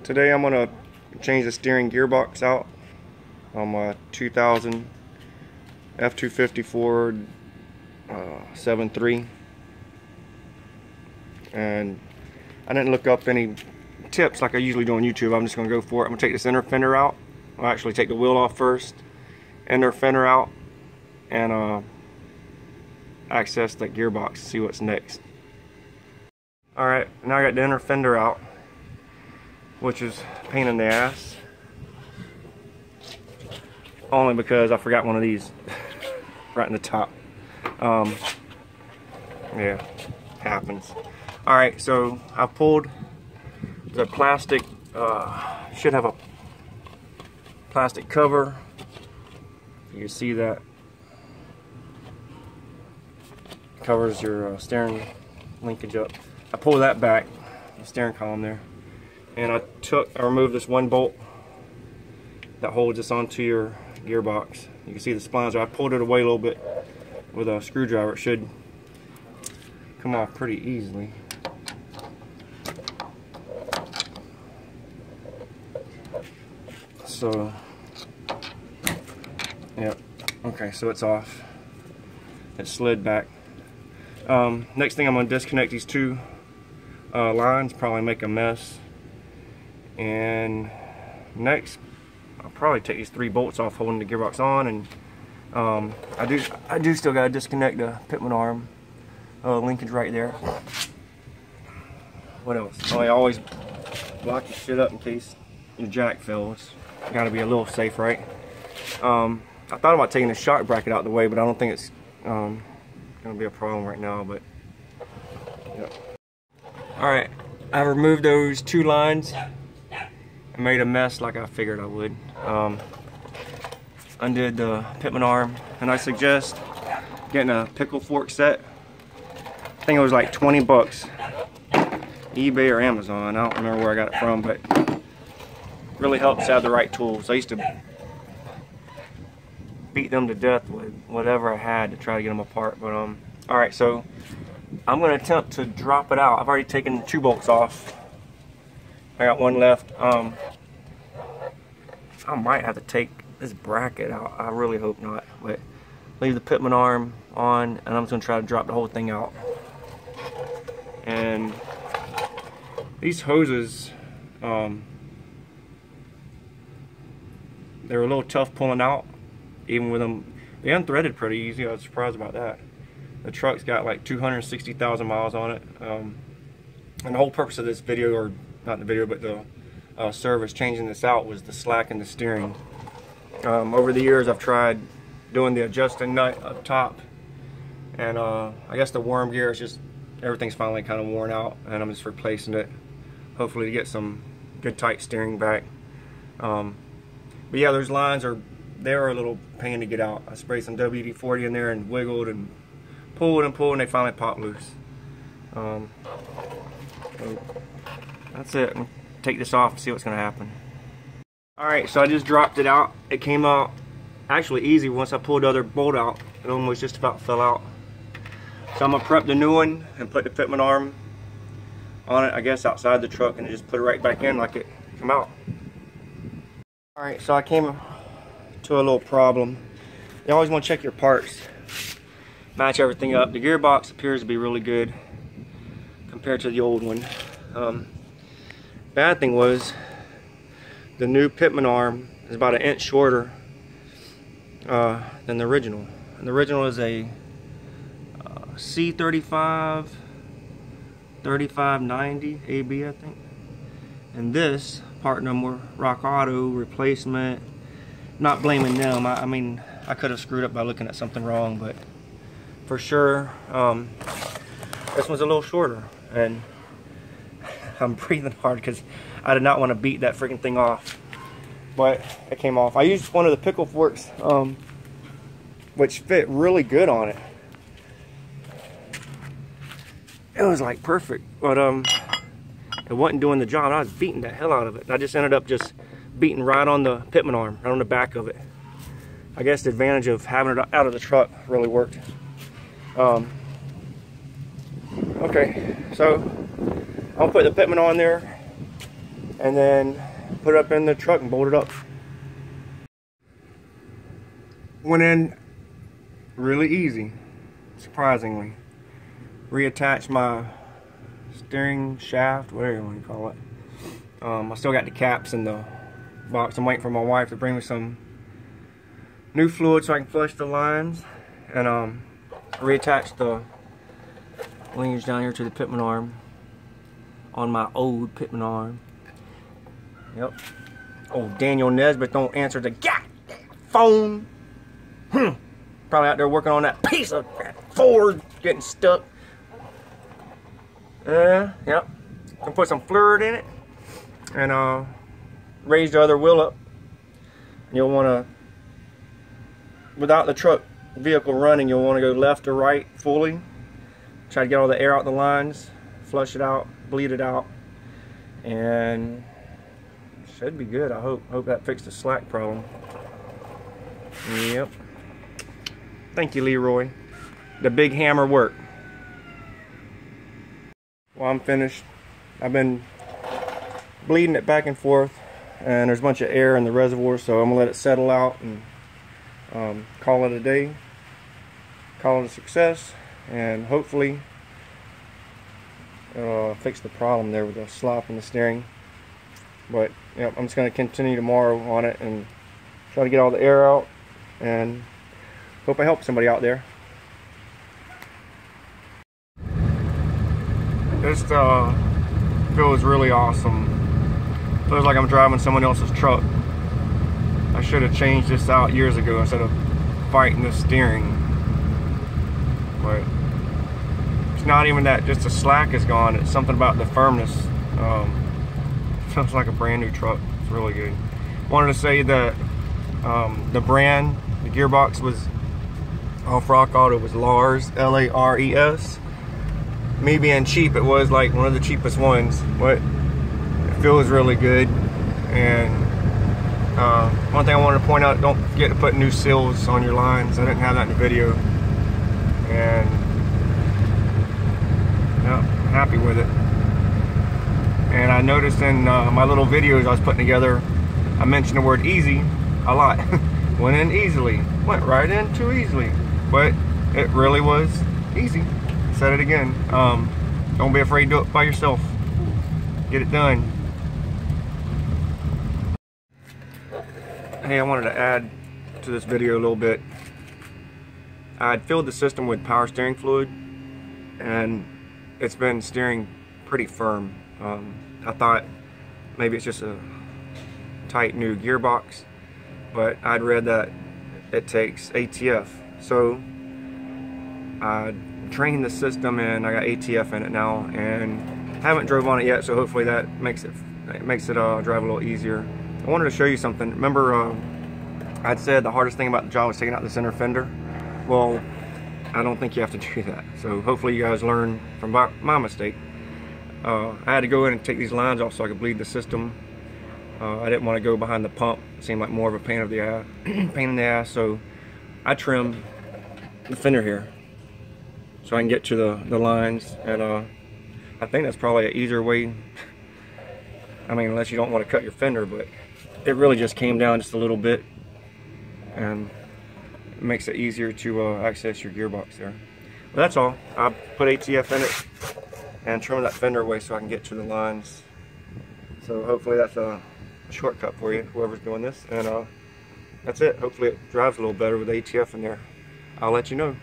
Today I'm going to change the steering gearbox out on my 2000 F250 Ford 7.3, and I didn't look up any tips like I usually do on YouTube. I'm just going to go for it. I'm going to take this inner fender out. I'll actually take the wheel off first, inner fender out, and access that gearbox, see what's next. Alright, now I got the inner fender out, which is a pain in the ass. Only because I forgot one of these right in the top. Yeah, happens. Alright, so I pulled the plastic, should have a plastic cover. You can see that covers your steering linkage up. I pulled that back, the steering column there, and I removed this one bolt that holds this onto your gearbox. You can see the splines. I pulled it away a little bit with a screwdriver. It should come off pretty easily. So, yeah, okay, so it's off. It slid back. Next thing, I'm going to disconnect these two lines, probably make a mess. And next, I'll probably take these 3 bolts off holding the gearbox on, and I do still got to disconnect the pitman arm linkage right there. What else? Oh, you always block your shit up in case your jack fails. Got to be a little safe, right? I thought about taking the shock bracket out of the way, but I don't think it's gonna be a problem right now. But yeah. All right, I removed those 2 lines. I made a mess like I figured I would. Undid the pitman arm, and I suggest getting a pickle fork set. I think it was like 20 bucks, eBay or Amazon. I don't remember where I got it from, but really helps have the right tools. I used to beat them to death with whatever I had to try to get them apart. But all right, so I'm going to attempt to drop it out. I've already taken 2 bolts off. I got 1 left. I might have to take this bracket out. I really hope not. But leave the pitman arm on, and I'm just going to try to drop the whole thing out. And these hoses, they were a little tough pulling out, even with them. They unthreaded pretty easy. I was surprised about that. The truck's got like 260,000 miles on it. And the whole purpose of this video, or not the video, but the service changing this out, was the slack in the steering. Over the years, I've tried doing the adjusting nut up top, and I guess the worm gear is just, everything's finally kind of worn out, and I'm just replacing it, hopefully to get some good tight steering back. But yeah, those lines they're a little pain to get out. I sprayed some WD-40 in there and wiggled and pulled, and they finally popped loose. So that's it. I'm gonna take this off and see what's gonna happen. Alright, so I just dropped it out. It came out actually easy once I pulled the other bolt out. It almost just about fell out. So I'm gonna prep the new one and put the pitman arm on it, I guess outside the truck, and just put it right back in like it came out. Alright, so I came to a little problem. You always want to check your parts, match everything up. The gearbox appears to be really good compared to the old one. Bad thing was the new pitman arm is about 1 inch shorter than the original. And the original is a C35 3590 AB, I think. And this part number, Rock Auto replacement. Not blaming them. I mean, I could have screwed up by looking at something wrong, but for sure, this one's a little shorter, and I'm breathing hard because I did not want to beat that freaking thing off, but it came off. I used one of the pickle forks, which fit really good on it. It was like perfect, but it wasn't doing the job. I was beating the hell out of it. I just ended up just beating right on the pitman arm, right on the back of it. I guess the advantage of having it out of the truck really worked. Okay, so I'll put the pitman on there, and then put it up in the truck and bolt it up. Went in really easy, surprisingly. Reattached my steering shaft, whatever you want to call it. I still got the caps in the box. I'm waiting for my wife to bring me some new fluid so I can flush the lines, and reattach the linkage down here to the pitman arm on my old pitman arm. Yep. Old Daniel Nesbitt don't answer the goddamn phone. Probably out there working on that piece of Ford getting stuck. Yep. Gonna put some fluid in it and raise the other wheel up. You'll want to, without the truck vehicle running, you'll want to go left or right fully. Try to get all the air out the lines, flush it out, bleed it out, and should be good. I hope that fixed the slack problem. Yep. Thank you, Leroy. The big hammer worked. Well, I'm finished. I've been bleeding it back and forth, and there's a bunch of air in the reservoir, so I'm gonna let it settle out and call it a day, call it a success, and hopefully fix the problem there with the slop in the steering. But yep, I'm just going to continue tomorrow on it and try to get all the air out, and hope I help somebody out there. This feels really awesome. Feels like I'm driving someone else's truck. I should have changed this out years ago instead of fighting the steering. But it's not even that just the slack is gone, it's something about the firmness. Feels like a brand new truck. It's really good. Wanted to say that the brand, the gearbox was off Rock Auto, was Lars, L-A-R-E-S. Me being cheap, it was like one of the cheapest ones, but it feels really good. And one thing I wanted to point out, don't forget to put new seals on your lines. I didn't have that in the video. And yeah, I'm happy with it. And I noticed in my little videos I was putting together, I mentioned the word easy a lot. Went in easily, went right in too easily, but it really was easy. Said it again. Don't be afraid to do it by yourself. Get it done. Hey, I wanted to add to this video a little bit. I'd filled the system with power steering fluid, and it's been steering pretty firm. I thought maybe it's just a tight new gearbox, but I'd read that it takes ATF. So I trained the system and I got ATF in it now, and haven't drove on it yet, so hopefully that makes it drive a little easier. I wanted to show you something. Remember I'd said the hardest thing about the job was taking out the center fender? Well, I don't think you have to do that. So hopefully you guys learn from my mistake. I had to go in and take these lines off so I could bleed the system. I didn't want to go behind the pump. It seemed like more of a pain in the ass. So I trimmed the fender here so I can get to the lines. And I think that's probably an easier way. I mean, unless you don't want to cut your fender, but it really just came down just a little bit, and it makes it easier to access your gearbox there. But that's all. I put ATF in it and trim that fender away so I can get to the lines. So hopefully that's a shortcut for you, whoever's doing this. And that's it. Hopefully it drives a little better with ATF in there. I'll let you know.